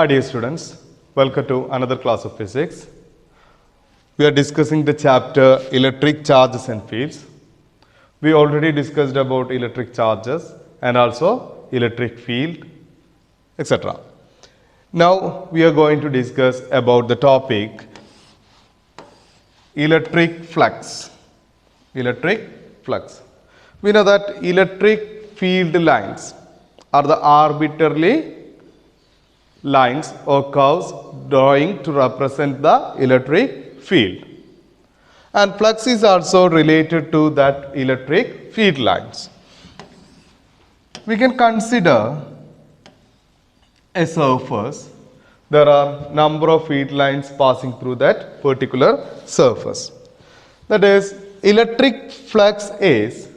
Hi dear students, welcome to another class of physics. We are discussing the chapter electric charges and fields. We already discussed about electric charges and also electric field, etc. Now we are going to discuss about the topic electric flux. Electric flux. We know that electric field lines are the arbitrarily lines or curves drawing to represent the electric field. And flux is also related to that electric field lines. We can consider a surface. There are number of field lines passing through that particular surface. That is, electric flux is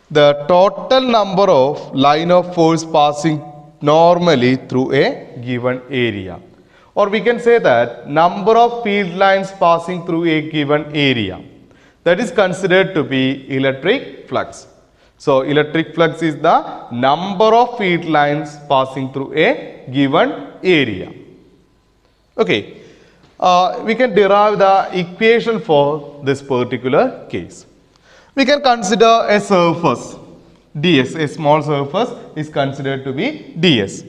the total number of line of force passing normally through a given area, or we can say that number of field lines passing through a given area, that is considered to be electric flux. So electric flux is the number of field lines passing through a given area. Okay, we can derive the equation for this particular case. We can consider a surface ds, a small surface is considered to be ds,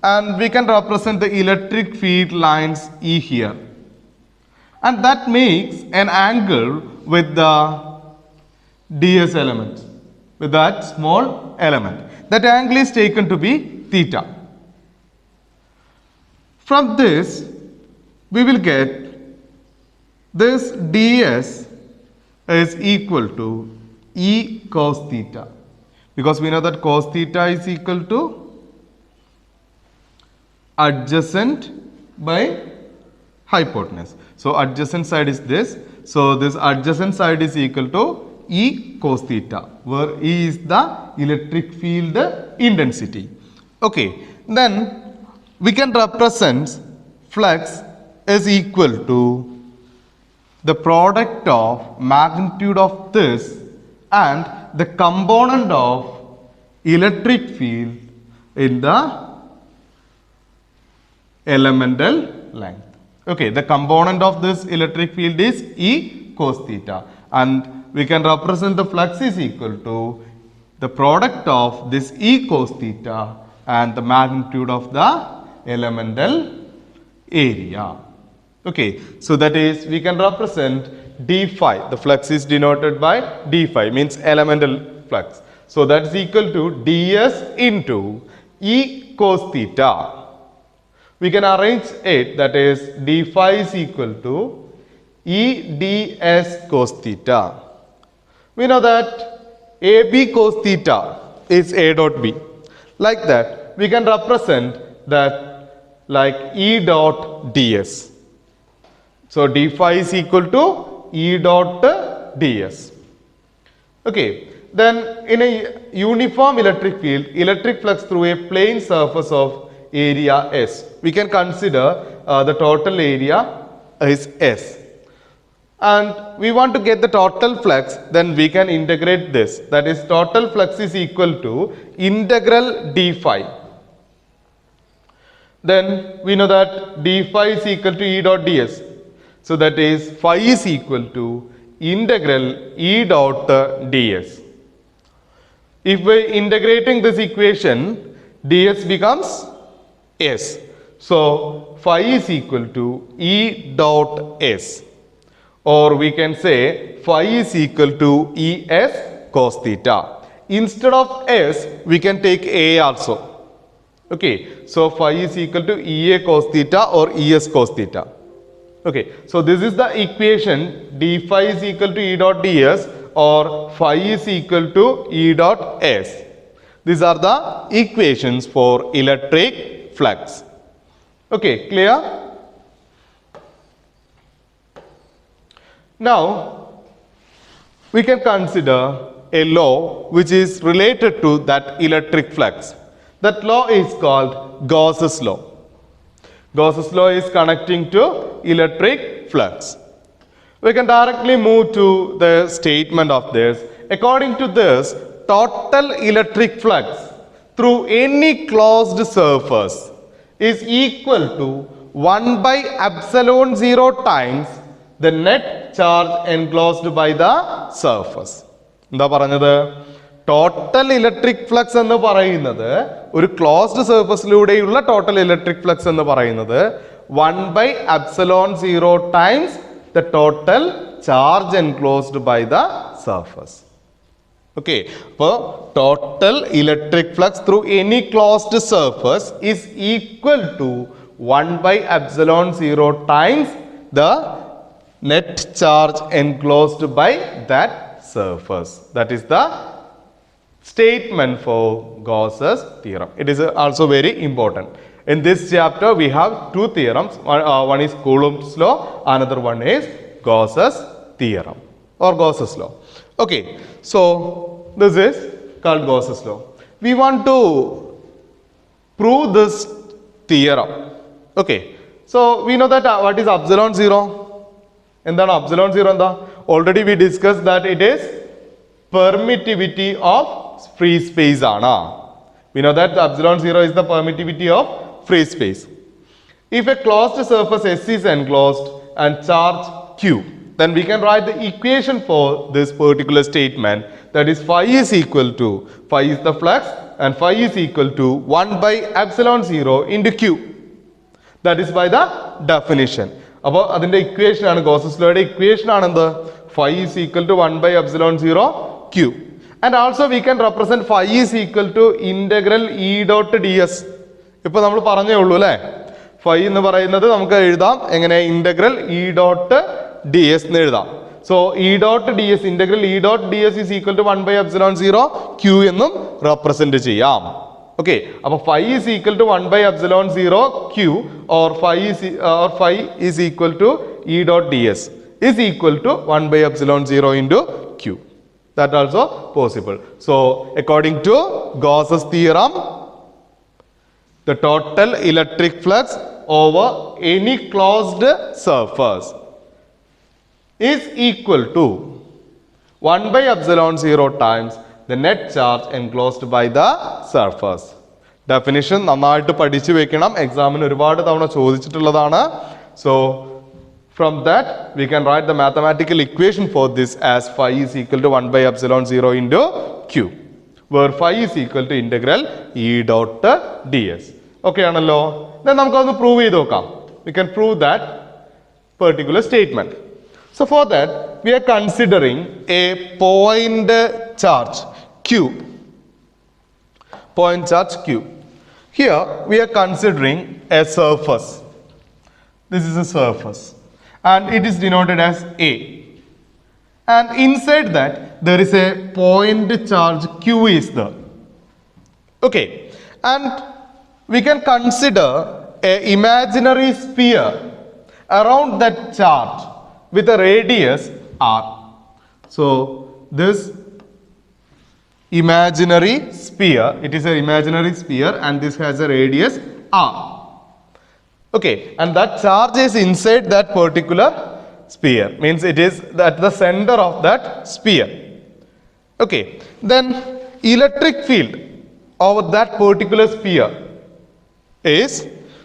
and we can represent the electric field lines E here, and that makes an angle with the ds element, with that small element. That angle is taken to be theta. From this we will get this ds is equal to E cos theta, because we know that cos theta is equal to adjacent by hypotenuse. So adjacent side is this. So this adjacent side is equal to E cos theta, where E is the electric field intensity. Okay, then we can represent flux is equal to the product of magnitude of this and the component of electric field in the elemental length. Okay, the component of this electric field is E cos theta, and we can represent the flux is equal to the product of this E cos theta and the magnitude of the elemental area. Okay, so that is, we can represent d phi, the flux is denoted by d phi, means elemental flux. So that is equal to ds into E cos theta. We can arrange it, that is d phi is equal to E ds cos theta. We know that AB cos theta is A dot B. Like that, we can represent that like E dot ds. So d phi is equal to E dot ds. Okay, then in a uniform electric field, electric flux through a plane surface of area S, we can consider the total area is S. And we want to get the total flux, then we can integrate this. That is, total flux is equal to integral d phi. Then we know that d phi is equal to E dot ds. So that is, phi is equal to integral E dot ds. If we are integrating this equation, ds becomes s. So phi is equal to E dot s. Or we can say phi is equal to Es cos theta. Instead of s, we can take a also. Okay, so phi is equal to Ea cos theta or Es cos theta. Okay, so this is the equation, d phi is equal to E dot ds or phi is equal to E dot s. These are the equations for electric flux. Okay, clear? Now, we can consider a law which is related to that electric flux. That law is called Gauss's law. Gauss's law is connecting to electric flux. We can directly move to the statement of this. According to this, total electric flux through any closed surface is equal to 1 by epsilon 0 times the net charge enclosed by the surface. എന്താ പറഞ്ഞത്? Total electric flux എന്ന് പറയുന്നത് ഒരു closed സർഫസിലൂടെയുള്ള total electric flux എന്ന് പറയുന്നത് 1 by epsilon 0 times the total charge enclosed by the surface. Okay, so total electric flux through any closed surface is equal to 1 by epsilon 0 times the net charge enclosed by that surface. That is the statement for Gauss's theorem. It is also very important. In this chapter, we have two theorems. One is Coulomb's law, another one is Gauss's theorem or Gauss's law. Okay, so this is called Gauss's law. We want to prove this theorem. Okay, so we know that what is epsilon 0? എന്താണ് epsilon 0 എന്താ? Already we discussed that it is permittivity of free space ആണ്. We know that epsilon 0 is the permittivity of free space. If a closed surface S is enclosed and charge Q, then we can write the equation for this particular statement, that is phi is equal to, phi is the flux and phi is equal to 1 by epsilon 0 into Q. That is by the definition. അപ്പോൾ അതിൻ്റെ equation ആണ് Gauss's ലോയുടെ equation ആണെന്ത്? phi is equal to 1 by epsilon 0 Q. And also we can represent phi is equal to integral E dot ds. ഇപ്പോൾ നമ്മൾ പറഞ്ഞേ ഉള്ളൂ അല്ലേ? phi എന്ന് പറയുന്നത് നമുക്ക് എഴുതാം എങ്ങനെ? ഇന്റഗ്രൽ E dot ds എന്ന് എഴുതാം. So E dot ds, integral E dot ds is equal to 1 by epsilon 0 Q എന്നും റെപ്രസെന്റ് ചെയ്യാം. Okay, അപ്പോൾ phi is equal to 1 by epsilon 0 Q or phi is equal to E dot ds is equal to 1 by epsilon 0 into Q. That also possible. So according to Gauss's theorem, the total electric flux over any closed surface is equal to 1 by epsilon 0 times the net charge enclosed by the surface. Definition നന്നായിട്ട് പഠിച്ചു വെക്കണം. എക്സാമിന് ഒരുപാട് തവണ ചോദിച്ചിട്ടുള്ളതാണ്. So from that we can write the mathematical equation for this as phi is equal to 1 by epsilon 0 into Q, where phi is equal to integral E dot ds. Okay ആണല്ലോ? Then നമുക്കൊന്ന് prove ചെയ്ത് നോക്കാം. We can prove that particular statement. So for that we are considering a point charge Q. Point charge Q. Here we are considering a surface. This is a surface and it is denoted as A. And inside that there is a point charge Q is there. Okay, and we can consider a imaginary sphere around that charge with a radius R. So this imaginary sphere, it is an imaginary sphere and this has a radius R. Okay, and that charge is inside that particular sphere, means it is at the center of that sphere. Okay, then electric field over that particular sphere is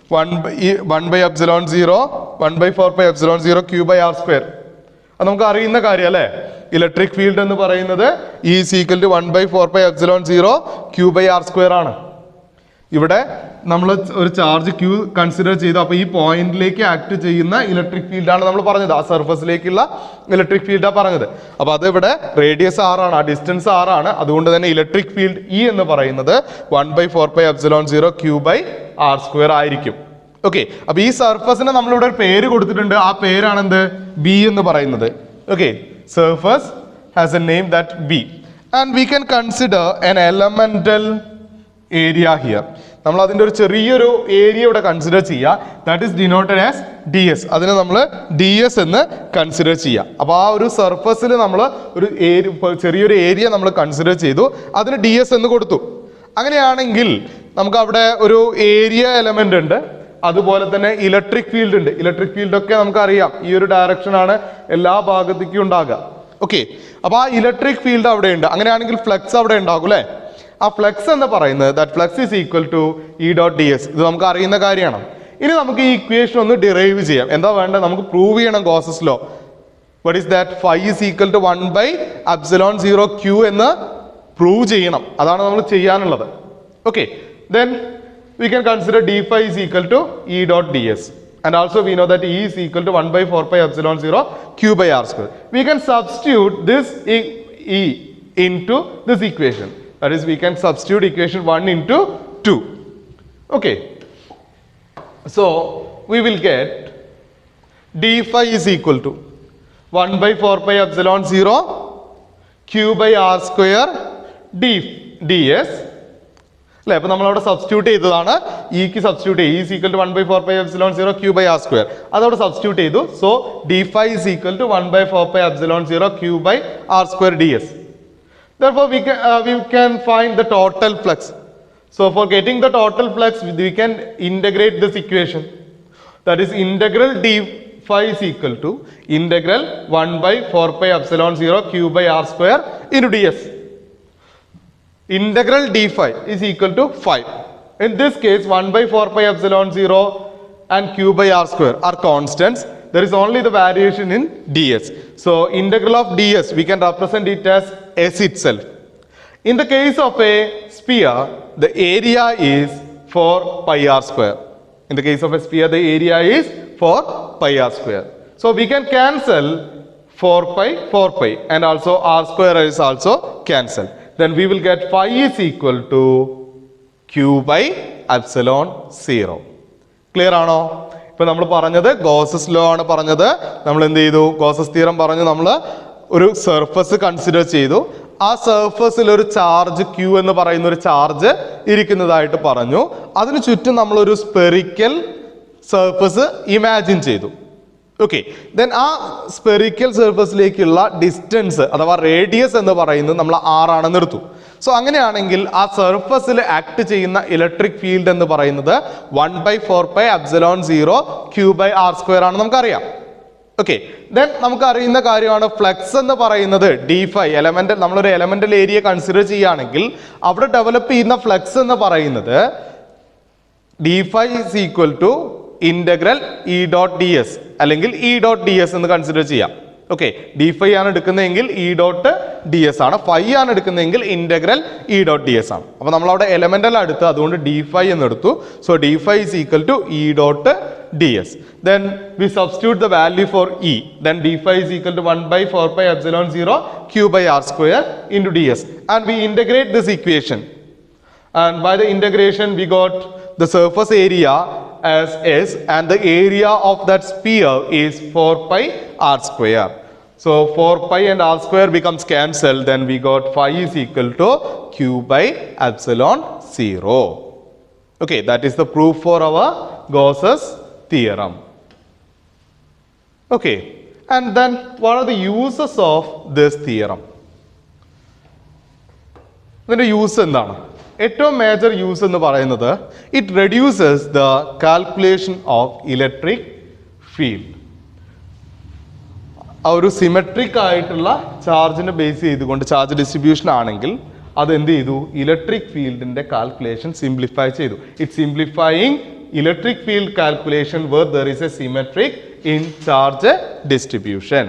1 by epsilon 0, 1 by 4 pi epsilon 0 Q by R square. അത് നമുക്ക് അറിയുന്ന കാര്യം അല്ലേ? Electric field എന്ന് പറയുന്നത് E is equal to 1 by 4 pi epsilon 0 Q by R square ആണ്. ഇവിടെ നമ്മൾ ഒരു ചാർജ് Q കൺസിഡർ ചെയ്തു. അപ്പോൾ ഈ പോയിന്റിലേക്ക് ആക്ട് ചെയ്യുന്ന ഇലക്ട്രിക് ഫീൽഡാണ് നമ്മൾ പറഞ്ഞത്. ആ സർഫസിലേക്കുള്ള ഇലക്ട്രിക് ഫീൽഡാണ് പറഞ്ഞത്. അപ്പോൾ അത് ഇവിടെ റേഡിയസ് R ആണ്, ആ ഡിസ്റ്റൻസ് R ആണ്. അതുകൊണ്ട് തന്നെ ഇലക്ട്രിക് ഫീൽഡ് E എന്ന് പറയുന്നത് 1 by 4 pi epsilon 0 Q by R square ആയിരിക്കും. ഓക്കെ, അപ്പോൾ ഈ സർഫസിന് നമ്മളിവിടെ ഒരു പേര് കൊടുത്തിട്ടുണ്ട്. ആ പേരാണ് എന്ത്? B എന്ന് പറയുന്നത്. Okay, surface has A name that B. And we can consider N elemental area here. നമ്മൾ അതിൻ്റെ ഒരു ചെറിയൊരു ഏരിയ ഇവിടെ കൺസിഡർ ചെയ്യുക. That is denoted as DS. അതിനെ നമ്മൾ DS എന്ന് കൺസിഡർ ചെയ്യുക. അപ്പോൾ ആ ഒരു സർഫസിൽ നമ്മൾ ഒരു ചെറിയൊരു ഏരിയ നമ്മൾ കൺസിഡർ ചെയ്തു, അതിന് DS എന്ന് കൊടുത്തു. അങ്ങനെയാണെങ്കിൽ നമുക്ക് അവിടെ ഒരു ഏരിയ എലമെന്റ് ഉണ്ട്, അതുപോലെ തന്നെ ഇലക്ട്രിക് ഫീൽഡ് ഉണ്ട്. ഇലക്ട്രിക് ഫീൽഡ് ഒക്കെ നമുക്കറിയാം ഈ ഒരു ഡയറക്ഷനാണ് എല്ലാ ഭാഗത്തേക്കും ഉണ്ടാകുക. ഓക്കെ, അപ്പോൾ ആ ഇലക്ട്രിക് ഫീൽഡ് അവിടെ ഉണ്ട്. അങ്ങനെയാണെങ്കിൽ ഫ്ലക്സ് അവിടെ ഉണ്ടാകും അല്ലേ? ആ ഫ്ലക്സ് എന്ന് പറയുന്നത് that flux is equal to E dot D S. ഇത് നമുക്ക് അറിയുന്ന കാര്യമാണ്. ഇനി നമുക്ക് ഈ ഇക്വേഷൻ ഒന്ന് ഡിറൈവ് ചെയ്യാം. എന്താ വേണ്ടത്? നമുക്ക് പ്രൂവ് ചെയ്യണം Gauss's law. What is that? Phi is equal to 1 by epsilon 0 Q എന്ന് പ്രൂവ് ചെയ്യണം. അതാണ് നമ്മൾ ചെയ്യാനുള്ളത്. Okay, then we can consider d phi is equal to E dot ds, and also we know that E is equal to 1 by 4 pi epsilon 0 q by r square. We can substitute this E into this equation. That is, we can substitute equation 1 into 2. Okay, so we will get d phi is equal to 1 by 4 pi epsilon 0 q by r square ds. അല്ലേ? അപ്പോൾ നമ്മളവിടെ substitute ചെയ്തതാണ്. ഇക്ക് substitute ചെയ്യും. Is equal to 1 by 4 pi epsilon 0 Q by R square. അതവിടെ substitute ചെയ്തു. So D phi is equal to 1 by 4 pi epsilon 0 Q by R square D S. Therefore we can find the total flux. So for getting the total flux, we can integrate this equation. That is, integral d phi is equal to integral 1 by 4 pi epsilon 0 q by r square into ds. Integral d phi is equal to 5. In this case, 1 by 4 pi epsilon 0 and q by r square are constants. There is only the variation in ds. So integral of ds, we can represent it as s itself. In the case of a sphere, the area is 4 pi r square. In the case of a sphere, the area is 4 pi r square. So we can cancel 4 pi, and also r square is also cancelled. Then we will get phi is equal to q by epsilon 0. Clear ആണോ? ഇപ്പോൾ നമ്മൾ പറഞ്ഞത് Gauss's law ആണ് പറഞ്ഞത്. നമ്മൾ എന്ത് ചെയ്തു? Gauss's theorem പറഞ്ഞു. നമ്മൾ ഒരു സർഫസ് കൺസിഡർ ചെയ്തു. ആ സർഫസിൽ ഒരു ചാർജ് ക്യൂ എന്ന് പറയുന്ന ഒരു ചാർജ് ഇരിക്കുന്നതായിട്ട് പറഞ്ഞു. അതിനു ചുറ്റും നമ്മളൊരു സ്പെറിക്കൽ സർഫസ് ഇമാജിൻ ചെയ്തു. ഓക്കെ, ദെൻ ആ സ്പെറിക്കൽ സർഫസിലേക്കുള്ള ഡിസ്റ്റൻസ് അഥവാ റേഡിയസ് എന്ന് പറയുന്നത് നമ്മൾ r ആണെന്ന് എടുത്തു. സോ അങ്ങനെയാണെങ്കിൽ ആ സർഫസിൽ ആക്ട് ചെയ്യുന്ന ഇലക്ട്രിക് ഫീൽഡ് എന്ന് പറയുന്നത് 1 by 4 pi epsilon 0 Q by R square ആണെന്ന് നമുക്കറിയാം. ഓക്കെ, ദെൻ നമുക്ക് അറിയുന്ന കാര്യമാണ് ഫ്ലക്സ് എന്ന് പറയുന്നത് ഡി ഫൈ എലമെന്റൽ. നമ്മളൊരു എലമെന്റൽ ഏരിയ കൺസിഡർ ചെയ്യുകയാണെങ്കിൽ അവിടെ ഡെവലപ്പ് ചെയ്യുന്ന ഫ്ലക്സ് എന്ന് പറയുന്നത് D phi is equal to integral E dot D S അല്ലെങ്കിൽ ഇ ഡോട്ട് ഡി എസ് എന്ന് കൺസിഡർ ചെയ്യാം. ഓക്കെ, ഡി ഫൈ ആണ് എടുക്കുന്നതെങ്കിൽ ഇ ഡോട്ട് ഡി എസ് ആണ്, ഫൈ ആണ് എടുക്കുന്നതെങ്കിൽ integral E dot D S ആണ്. അപ്പോൾ നമ്മൾ അവിടെ എലമെന്റൽ എടുത്ത് അതുകൊണ്ട് ഡി ഫൈ എന്ന് എടുത്തു. So D phi is equal to E dot ds. Then we substitute the value for E. Then d phi is equal to 1 by 4 pi epsilon 0 q by r square into ds. And we integrate this equation. And by the integration we got the surface area as S, and the area of that sphere is 4 pi r square. So 4 pi and r square becomes cancelled. Then we got phi is equal to q by epsilon 0. Okay, that is the proof for our Gauss's theorem. Okay, and then what are the uses of this theorem? ഇതിൻ്റെ use എന്താണ്? ഏറ്റവും major use എന്ന് പറയുന്നത് it reduces the calculation of electric field. ആ ഒരു symmetric ആയിട്ടുള്ള ചാർജിനെ base ചെയ്തുകൊണ്ട് ചാർജ് ഡിസ്ട്രിബ്യൂഷൻ ആണെങ്കിൽ അത് എന്ത് ചെയ്തു? ഇലക്ട്രിക് ഫീൽഡിന്റെ കാൽക്കുലേഷൻ സിംപ്ലിഫൈ ചെയ്തു. It simplifying electric field calculation where there is a symmetric in charge distribution.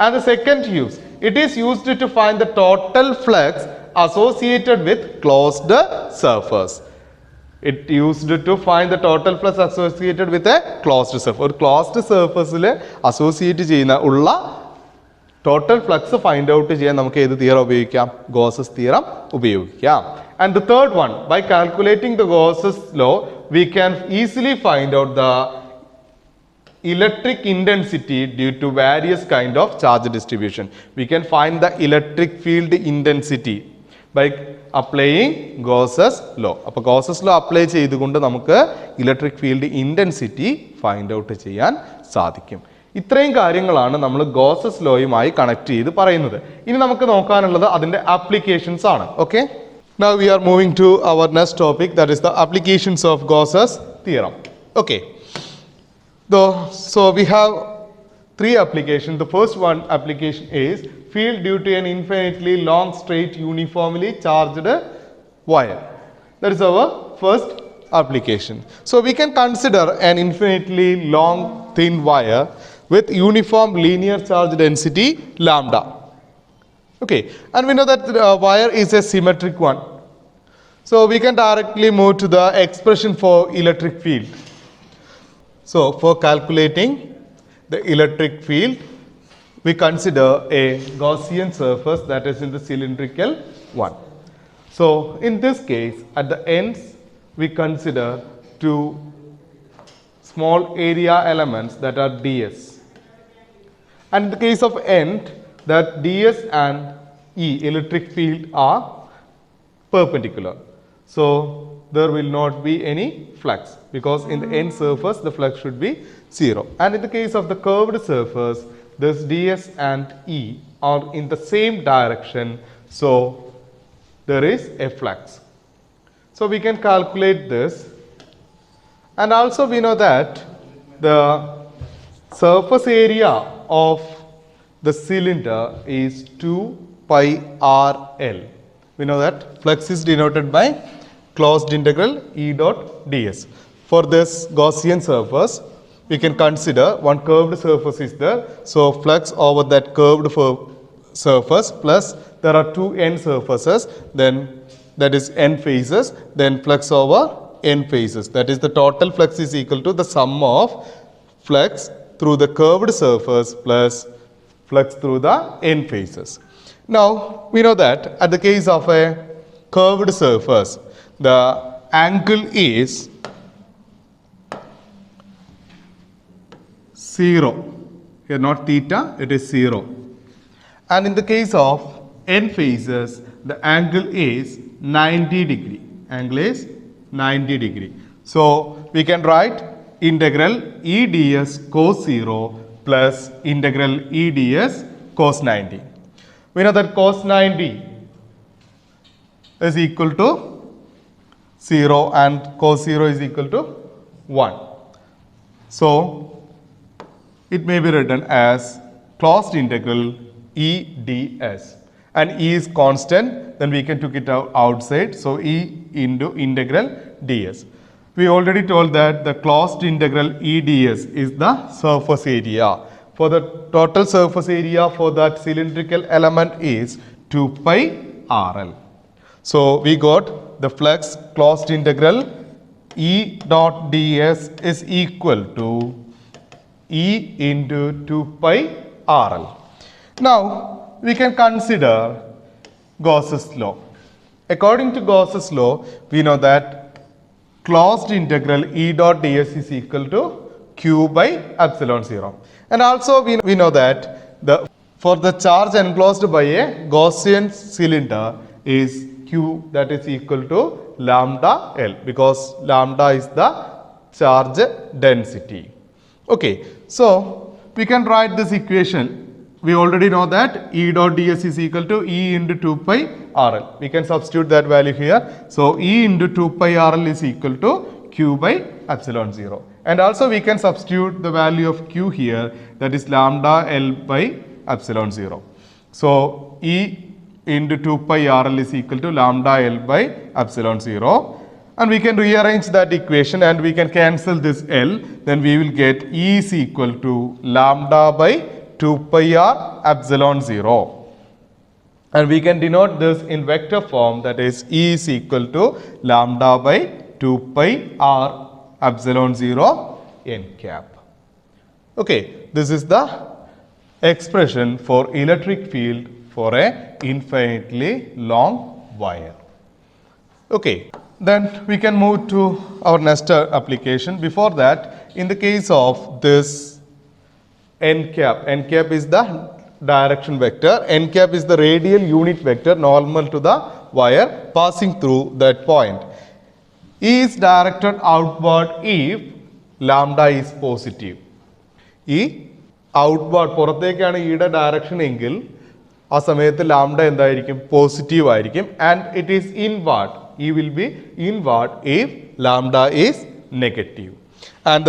And the second use, it is used to find the total flux associated with closed surface. It used to find the total flux associated with a closed surface. ഒരു closed surface associate ചെയ്യുന്ന ഉള്ള total flux find out ചെയ്യാൻ നമുക്ക് ഏത് theorem ഉപയോഗിക്കാം? Gauss's theorem ഉപയോഗിക്കാം. And the third one, by calculating the Gauss's law, we can easily find out the electric intensity due to various kind of charge distribution. We can find the electric field intensity by applying Gauss's law. അപ്പോൾ Gauss's law apply ചെയ്തുകൊണ്ട് നമുക്ക് electric field intensity find out ചെയ്യാൻ സാധിക്കും. ഇത്രയും കാര്യങ്ങളാണ് നമ്മൾ Gauss's ലോയുമായി connect ചെയ്ത് പറയുന്നത്. ഇനി നമുക്ക് നോക്കാനുള്ളത് അതിൻ്റെ ആപ്ലിക്കേഷൻസ് ആണ്. Okay, now we are moving to our next topic, that is the applications of Gauss's theorem. Okay, so we have three applications. The first one application is field due to an infinitely long straight uniformly charged wire. That is our first application. So we can consider an infinitely long thin wire with uniform linear charge density lambda. Okay, and we know that the wire is a symmetric one. So we can directly move to the expression for electric field. So for calculating the electric field, we consider a Gaussian surface that is in the cylindrical one. So in this case, at the ends, we consider two small area elements that are ds. And in the case of end, that ds and E, electric field, are perpendicular. So there will not be any flux, because in the end surface the flux should be 0. And in the case of the curved surface, this ds and E are in the same direction, so there is a flux. So we can calculate this, and also we know that the surface area of the cylinder is 2 pi RL. We know that flux is denoted by closed integral E dot ds. For this Gaussian surface, we can consider one curved surface is there. So flux over that curved surface plus there are two end surfaces, then that is end faces, then flux over end faces. That is, the total flux is equal to the sum of flux through the curved surface plus flux through the end faces. Now we know that at the case of a curved surface, the angle is 0. Here not theta, it is 0. And in the case of end faces, the angle is 90 degree. Angle is 90 degree. So we can write integral E ds cos 0 plus integral E ds cos 90. We know that cos 90 is equal to 0 and cos 0 is equal to 1. So it may be written as closed integral E ds, and E is constant, then we can take it outside, so E into integral ds. We already told that the closed integral E ds is the surface area. For the total surface area for that cylindrical element is 2 pi RL. So we got the flux closed integral E dot ds is equal to E into 2 pi RL. Now we can consider Gauss's law. According to Gauss's law, we know that closed integral E dot ds is equal to Q by epsilon 0. And also we know that for the charge enclosed by a Gaussian cylinder is Q, that is equal to lambda L, because lambda is the charge density. Okay, so we can write this equation. We already know that E dot ds is equal to E into 2 pi RL. We can substitute that value here. So E into 2 pi RL is equal to Q by epsilon 0. And also we can substitute the value of Q here, that is lambda L by epsilon 0. So E into 2 pi RL is equal to lambda L by epsilon 0. And we can rearrange that equation and we can cancel this L. Then we will get E is equal to lambda by 2 pi R epsilon 0. And we can denote this in vector form, that is E is equal to lambda by 2 pi R epsilon 0 n cap. Okay, this is the expression for electric field for a infinitely long wire. Okay, then we can move to our next application. Before that, in the case of this n cap is the direction vector, n cap is the radial unit vector normal to the wire passing through that point. E is directed outward if lambda is positive. E outward പുറത്തേക്കാണ് ഈയുടെ direction എങ്കിൽ ആ സമയത്ത് lambda എന്തായിരിക്കും? Positive ആയിരിക്കും. And it is inward. E will be inward if lambda is negative. And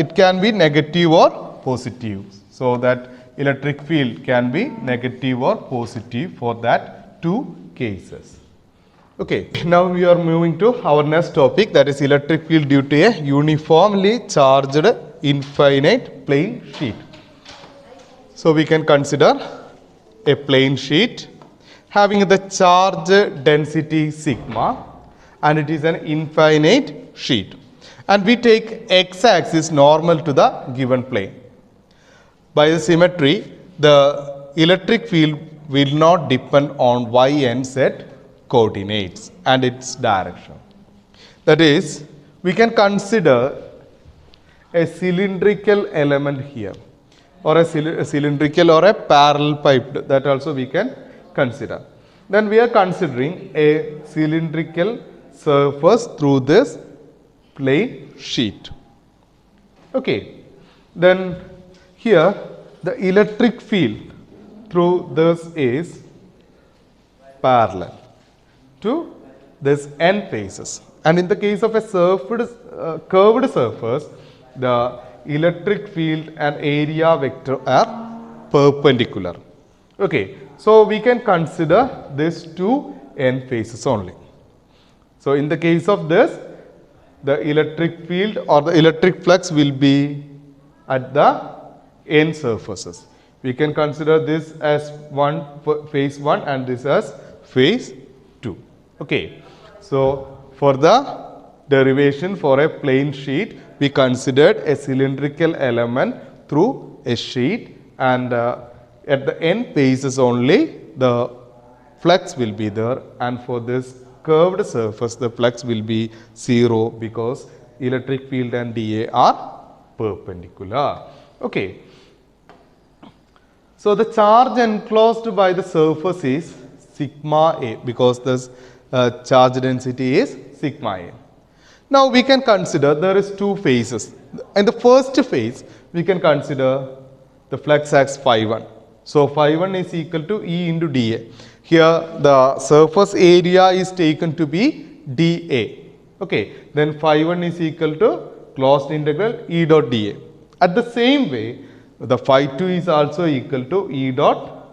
it can be negative or positive. So that electric field can be negative or positive for that two cases. Okay, now we are moving to our next topic, that is electric field due to a uniformly charged infinite plane sheet. So we can consider a plane sheet having the charge density sigma, and it is an infinite sheet, and we take x-axis normal to the given plane. By the symmetry, the electric field will not depend on y and z coordinates and its direction. That is, we can consider a cylindrical element here, or a cylindrical or a parallel pipe, that also we can consider. Then we are considering a cylindrical surface through this plane sheet. Okay, then here the electric field through this is parallel to this n faces, and in the case of a curved surface, the electric field and area vector are perpendicular. Okay, so we can consider these two n faces only. So in the case of this, the electric field or the electric flux will be at the n surfaces. We can consider this as phase 1 and this as phase 2. Okay, so for the derivation for a plane sheet, we considered a cylindrical element through a sheet, and at the end faces only the flux will be there, and for this curved surface the flux will be 0 because electric field and dA are perpendicular. Okay. So the charge enclosed by the surface is sigma A because this charge density is sigma A. Now we can consider there is two phases. In the first phase, we can consider the flux as phi 1. So phi 1 is equal to E into dA. Here the surface area is taken to be dA. Okay, then phi 1 is equal to closed integral E dot dA. At the same way, the phi 2 is also equal to E dot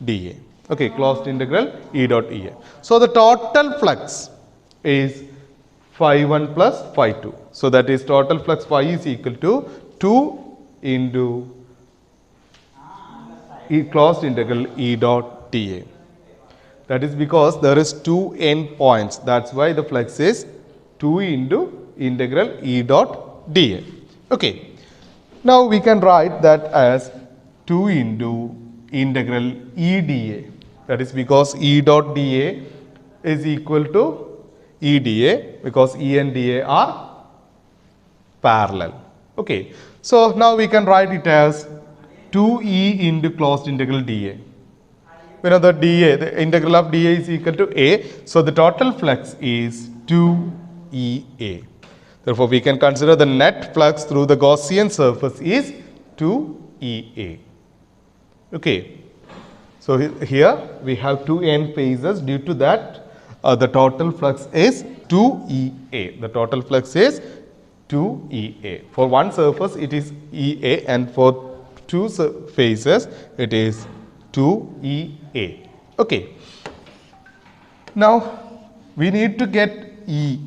dA. Okay, closed integral E dot dA. So the total flux is phi 1 plus phi 2. So that is total flux phi is equal to 2 into closed integral E dot dA. That is because there is two endpoints. That's why the flux is 2 into integral E dot dA. Okay. Now we can write that as 2 into integral E dA. That is because E dot dA is equal to E dA because E and dA are parallel. Okay. So now we can write it as 2E into closed integral dA. We know that dA, the integral of dA is equal to A. So the total flux is 2EA. Therefore, we can consider the net flux through the Gaussian surface is 2EA. Okay. So here we have two n phases. Due to that, the total flux is 2EA. The total flux is 2EA. For one surface, it is EA, and for two phases, it is 2EA. Okay. Now we need to get E.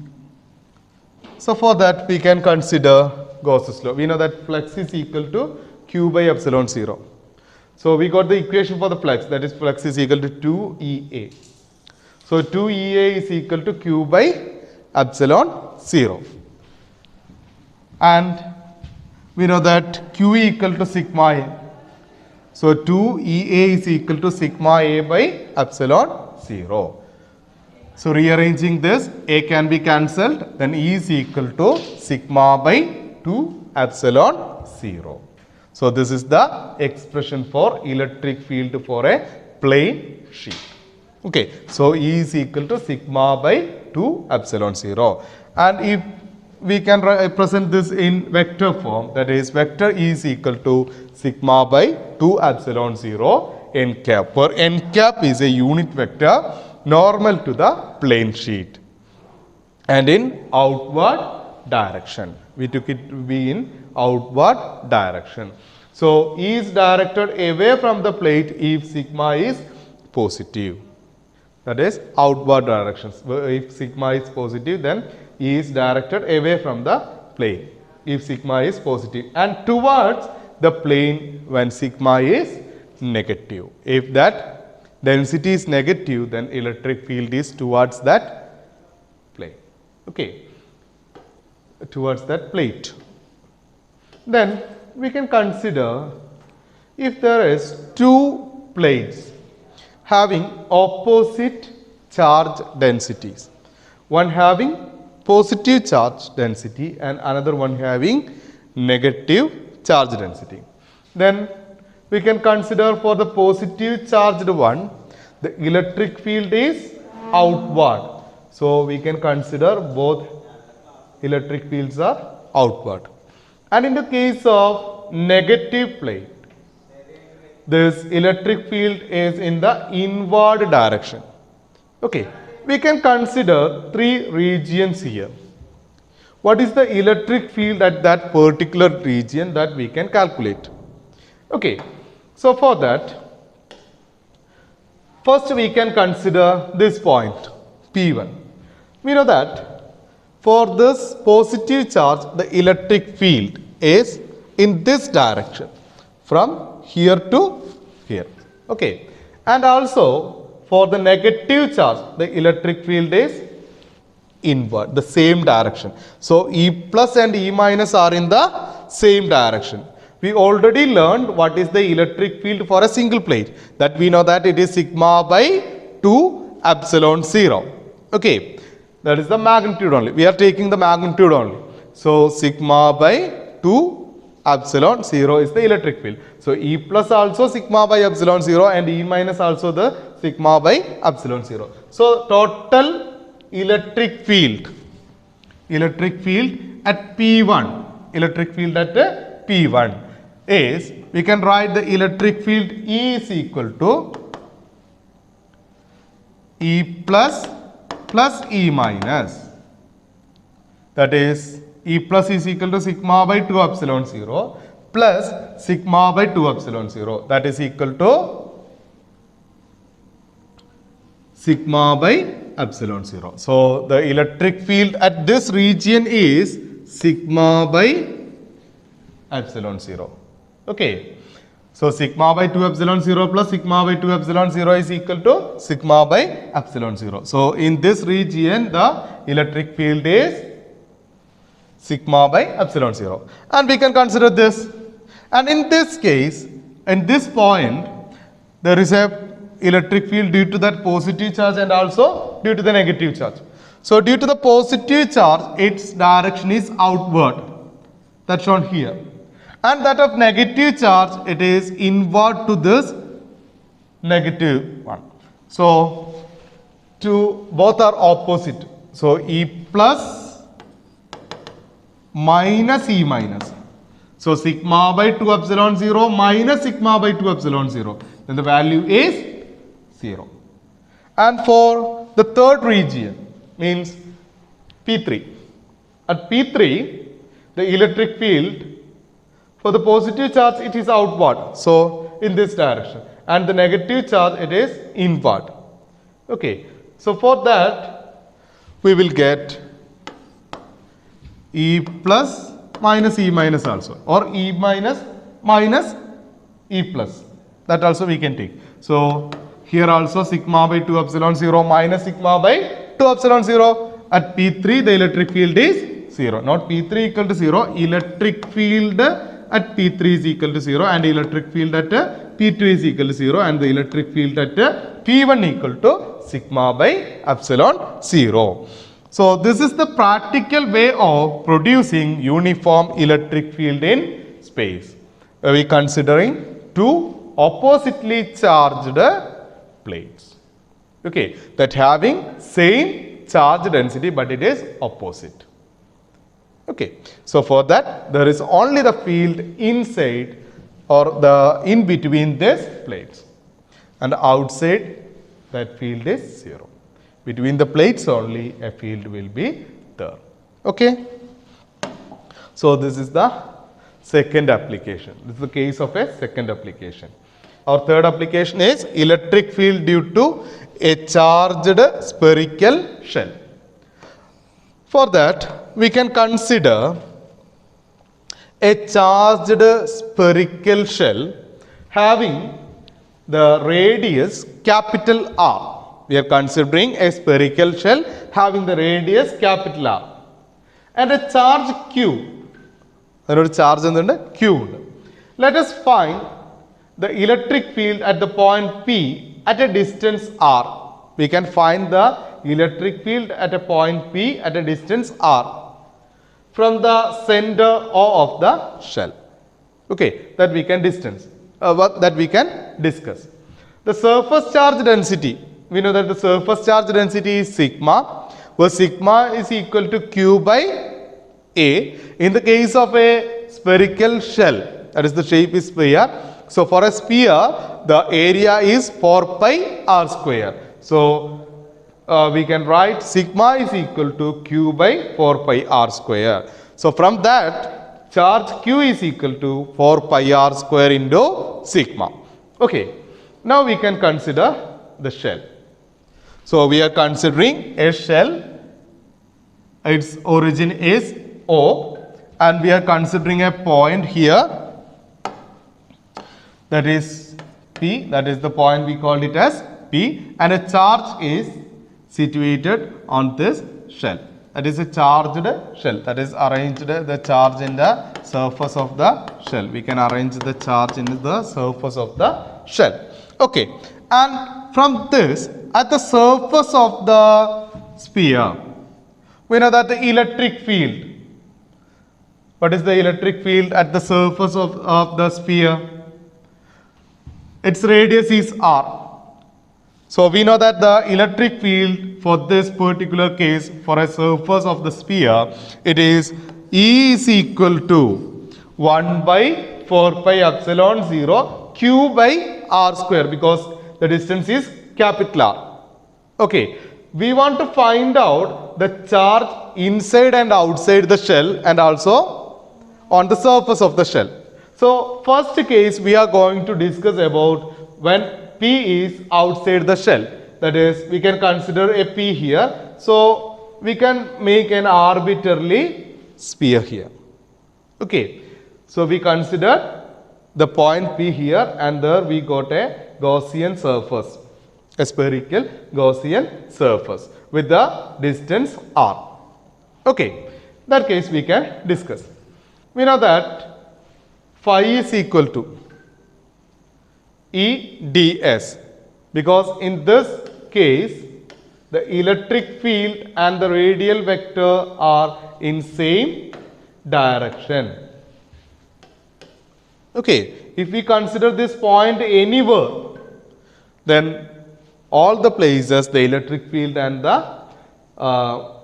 So for that we can consider Gauss's law. We know that flux is equal to Q by epsilon 0. So we got the equation for the flux, that is flux is equal to 2EA. So 2EA is equal to Q by epsilon 0. And we know that Q equal to sigma A. So 2EA is equal to sigma A by epsilon 0. So rearranging this, A can be cancelled, then E is equal to sigma by 2 epsilon 0. So this is the expression for electric field for a plane sheet. Okay, so E is equal to sigma by 2 epsilon 0. And if we can represent this in vector form, that is vector E is equal to sigma by 2 epsilon 0 n cap, where n cap is a unit vector normal to the plane sheet and in outward direction. We took it to be in outward direction. So E is directed away from the plate if sigma is positive. that is outward directions. If sigma is positive, then E is directed away from the plane if sigma is positive, and towards the plane when sigma is negative. If that density is negative, then electric field is towards that plane, okay, towards that plate. Then we can consider if there is two plates having opposite charge densities, one having positive charge density and another one having negative charge density. Then we can consider for the positive charged one, the electric field is outward. So we can consider both electric fields are outward. And in the case of negative plate, this electric field is in the inward direction. Okay, we can consider three regions here. What is the electric field at that particular region that we can calculate? Okay, so for that, first we can consider this point P1. We know that for this positive charge, the electric field is in this direction from here to here. Okay, and also for the negative charge, the electric field is inward, the same direction. So E plus and E minus are in the same direction. We already learned what is the electric field for a single plate, that we know that it is sigma by 2 epsilon 0. Okay, that is the magnitude only. We are taking the magnitude only. So sigma by 2 epsilon 0 is the electric field. So E plus also sigma by epsilon 0 and E minus also the sigma by epsilon 0. So total electric field at P1, electric field at P1 is, we can write the electric field E is equal to E plus E minus, that is E plus is equal to sigma by 2 epsilon 0 plus sigma by 2 epsilon 0, that is equal to sigma by epsilon 0. So the electric field at this region is sigma by epsilon 0. Okay, so sigma by 2 epsilon 0 plus sigma by 2 epsilon 0 is equal to sigma by epsilon 0. So in this region, the electric field is sigma by epsilon 0. And we can consider this. And in this case, in this point, there is a electric field due to that positive charge and also due to the negative charge. So due to the positive charge, its direction is outward, that's shown here. And that of negative charge, it is inward to this negative one. So both are opposite. So E plus minus E minus. So sigma by 2 epsilon 0 minus sigma by 2 epsilon 0. Then the value is 0. And for the third region, means P3. At P3, the electric field for the positive charge, it is outward, so in this direction, and the negative charge, it is inward. Okay, so for that we will get E plus minus E minus also, or E minus minus E plus, that also we can take. So here also sigma by 2 epsilon 0 minus sigma by 2 epsilon 0. At P3 the electric field is 0, not P3 equal to 0, electric field at P3 is equal to 0 and electric field at P2 is equal to 0 and the electric field at P1 equal to sigma by epsilon 0. So this is the practical way of producing uniform electric field in space. We are considering two oppositely charged plates, okay, that having same charge density but it is opposite. Okay, so for that there is only the field inside or the in between these plates, and outside that field is 0. Between the plates only a field will be there. Okay, so this is the second application. This is the case of a second application. Our third application is electric field due to a charged spherical shell. For that, we can consider a charged spherical shell having the radius capital R. We are considering a spherical shell having the radius capital R and a charge Q. There is a charge Q. Let us find the electric field at the point P at a distance R. We can find the electric field at a point P at a distance R from the center O of the shell. Okay, that we can discuss. The surface charge density. We know that the surface charge density is sigma, where sigma is equal to Q by A. In the case of a spherical shell, that is the shape is sphere. So for a sphere, the area is 4 pi r square. So we can write sigma is equal to Q by 4 pi r square. So from that, charge Q is equal to 4 pi r square into sigma. Okay, now we can consider the shell. So we are considering a shell, its origin is O, and we are considering a point here, that is P, that is the point we called it as P, and a charge is situated on this shell. That is a charged shell, that is arranged the charge in the surface of the shell. We can arrange the charge in the surface of the shell. Okay, and from this, at the surface of the sphere, we know that the electric field. What is the electric field at the surface of the sphere? Its radius is R. So we know that the electric field for this particular case, for a surface of the sphere, it is E is equal to 1 by 4 pi epsilon 0 Q by R square, because the distance is capital R. Okay, we want to find out the charge inside and outside the shell and also on the surface of the shell. So first case we are going to discuss about when P is outside the shell. That is, we can consider a P here. So we can make an arbitrary sphere here. Okay, so we consider the point P here, and there we got a Gaussian surface, a spherical Gaussian surface with the distance R. Okay, that case we can discuss. We know that phi is equal to E ds, because in this case the electric field and the radial vector are in same direction. Okay, if we consider this point anywhere, then all the places the electric field and the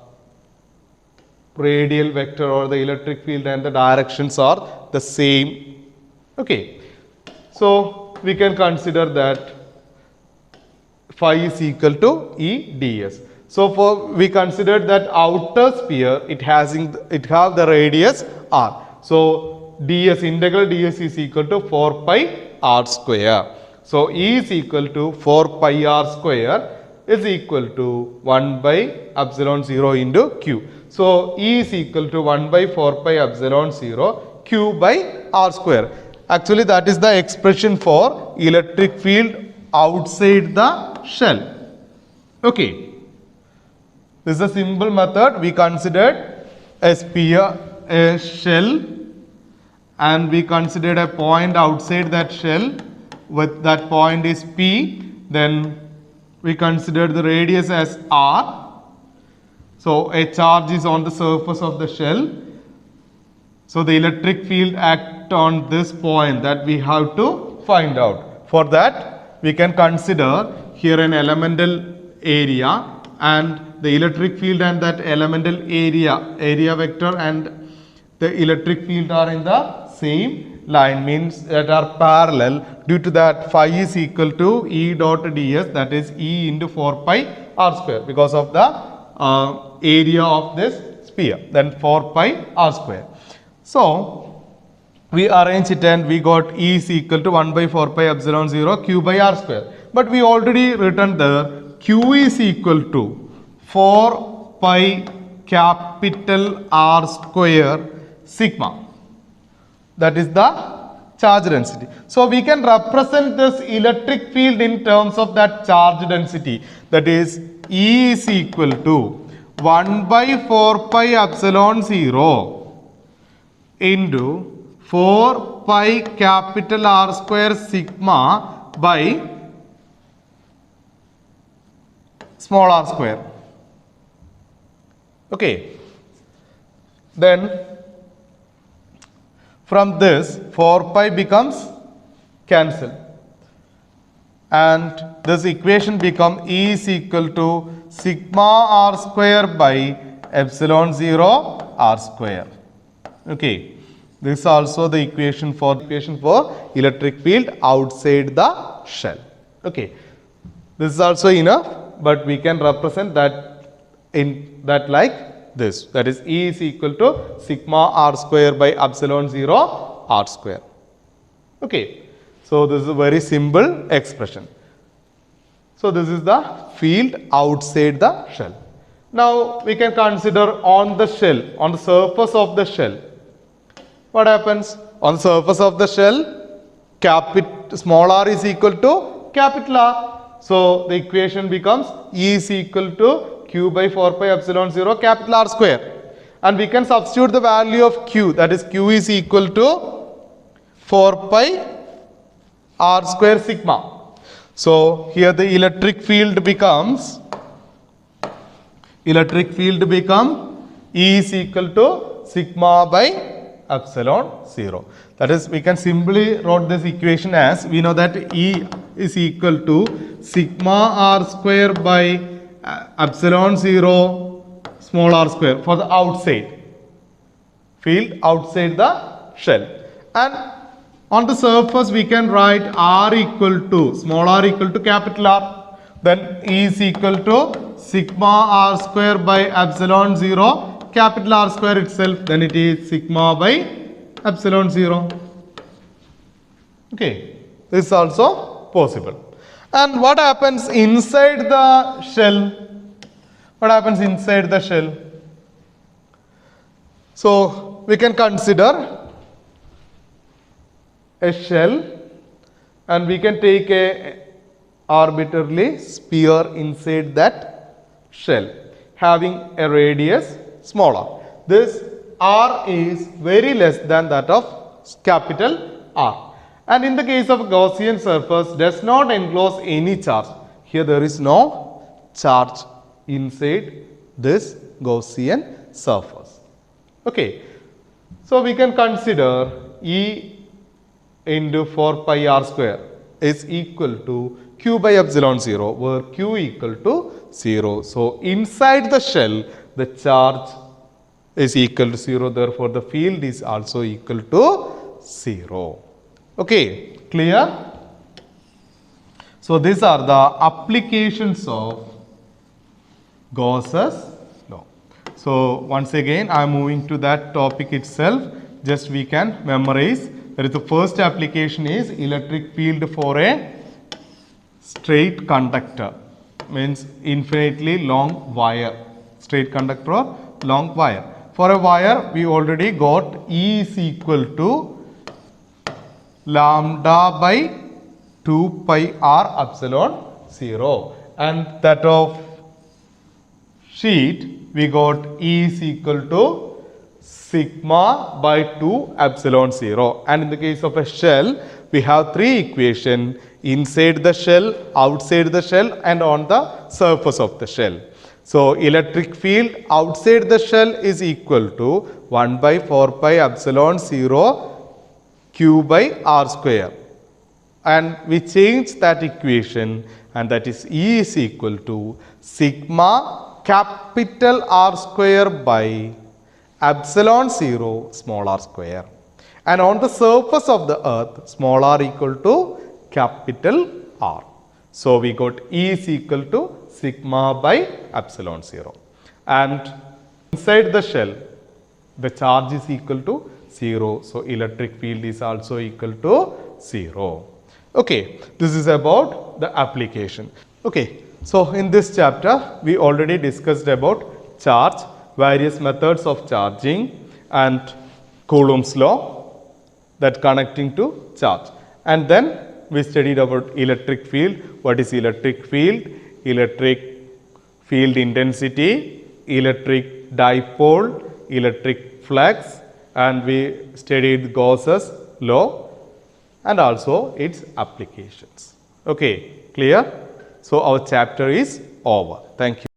radial vector or the electric field and the directions are the same. Okay, so we can consider that phi is equal to E ds. So we considered that outer sphere, it have the radius r. So ds, integral ds is equal to 4 pi r square. So E is equal to 4 pi r square is equal to 1 by epsilon 0 into q. So E is equal to 1 by 4 pi epsilon 0 q by r square. Actually that is the expression for electric field outside the shell. Okay, this is a simple method. We considered a sphere, a shell, and we considered a point outside that shell. With that point is P. Then we considered the radius as R. So a charge is on the surface of the shell. So the electric field act on this point that we have to find out. For that, we can consider here an elemental area, and the electric field and that elemental area vector and the electric field are in the same line, means that are parallel. Due to that, phi is equal to E dot ds, that is E into 4 pi r square, because of the area of this sphere, then 4 pi r square. So we arrange it and we got E is equal to 1 by 4 pi epsilon 0 q by r square. But we already written there q is equal to 4 pi capital R square sigma. That is the charge density. So we can represent this electric field in terms of that charge density. That is E is equal to 1 by 4 pi epsilon 0 into 4 pi capital R square sigma by small r square. Okay. Then from this 4 pi becomes cancelled and this equation become E is equal to sigma r square by epsilon 0 r square. Okay. This is also the equation for electric field outside the shell. Okay. This is also enough, but we can represent that in that like this. That is E is equal to sigma r square by epsilon 0 r square. Okay. So this is a very simple expression. So this is the field outside the shell. Now we can consider on the shell, on the surface of the shell. What happens? On the surface of the shell, small r is equal to capital R. So the equation becomes E is equal to q by 4 pi epsilon 0 capital R square. And we can substitute the value of q, that is q is equal to 4 pi R square sigma. So here the electric field becomes E is equal to sigma by epsilon 0. That is, we can simply write this equation as, we know that E is equal to sigma r square by epsilon 0 small r square for the outside field outside the shell. And on the surface we can write r equal to small r equal to capital R. Then E is equal to sigma r square by epsilon 0 capital R square itself, then it is sigma by epsilon 0. Okay, this is also possible. And what happens inside the shell? What happens inside the shell? So we can consider a shell and we can take a arbitrarily sphere inside that shell having a radius smaller. This r is very less than that of capital R. And in the case of Gaussian surface does not enclose any charge. Here there is no charge inside this Gaussian surface. Okay. So we can consider E into 4 pi r square is equal to q by epsilon 0 where q equal to 0. So inside the shell the charge is equal to 0, therefore the field is also equal to 0. Okay, clear? So these are the applications of Gauss's law. So once again I am moving to that topic itself, just we can memorize. That is, the first application is electric field for a straight conductor, means infinitely long wire, straight conductor or long wire. For a wire we already got E is equal to lambda by 2 pi r epsilon 0, and that of sheet we got E is equal to sigma by 2 epsilon 0. And in the case of a shell we have three equations: inside the shell, outside the shell and on the surface of the shell. So electric field outside the shell is equal to 1 by 4 pi epsilon 0 q by r square, and we change that equation, and that is E is equal to sigma capital R square by epsilon 0 small r square. And on the surface of the earth small r equal to capital R. So we got E is equal to sigma by epsilon 0, and inside the shell the charge is equal to 0. So electric field is also equal to 0. Okay, this is about the application. Okay, so in this chapter we already discussed about charge, various methods of charging and Coulomb's law that connecting to charge. And then we studied about electric field. What is electric field? Electric field intensity, electric dipole, electric flux, and we studied Gauss's law and also its applications. Okay, clear? So our chapter is over. Thank you.